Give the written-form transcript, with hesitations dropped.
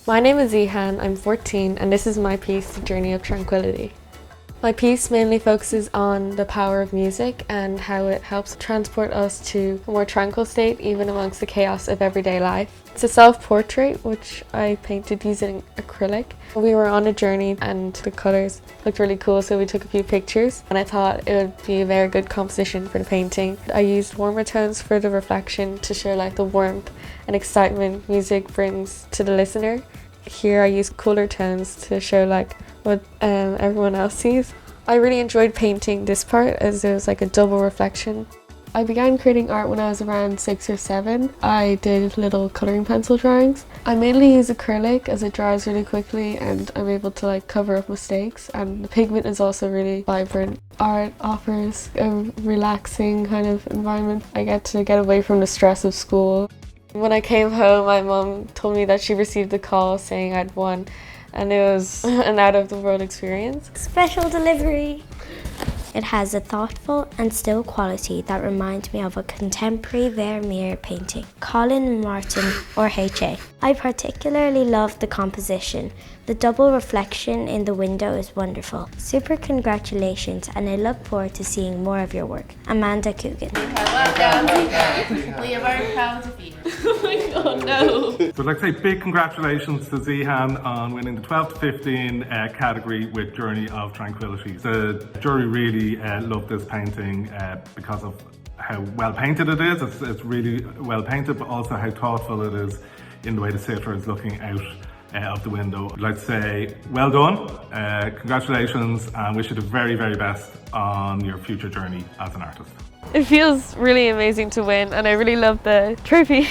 My name is Zihan, I'm 14, and this is my piece, Journey of Tranquility. My piece mainly focuses on the power of music and how it helps transport us to a more tranquil state even amongst the chaos of everyday life. It's a self-portrait which I painted using acrylic. We were on a journey and the colours looked really cool, so we took a few pictures and I thought it would be a very good composition for the painting. I used warmer tones for the reflection to show like the warmth and excitement music brings to the listener. Here I use cooler tones to show like what everyone else sees. I really enjoyed painting this part as there was like a double reflection. I began creating art when I was around 6 or 7. I did little colouring pencil drawings. I mainly use acrylic as it dries really quickly and I'm able to like cover up mistakes, and the pigment is also really vibrant. Art offers a relaxing kind of environment. I get away from the stress of school. When I came home, my mum told me that she received a call saying I'd won, and it was an out-of-the-world experience. Special delivery! It has a thoughtful and still quality that reminds me of a contemporary Vermeer painting, Colin Martin or RTÉ. I particularly love the composition. The double reflection in the window is wonderful. Super congratulations, and I look forward to seeing more of your work. Amanda Coogan. Well done. We are very proud of you. Oh my god, no! So I'd like to say big congratulations to Zihan on winning the 12 to 15 category with Journey of Tranquility. The jury really loved this painting because of how well painted it is. It's really well painted, but also how thoughtful it is in the way the sitter is looking out of the window. I'd like to say well done, congratulations, and wish you the very, very best on your future journey as an artist. It feels really amazing to win, and I really love the trophy.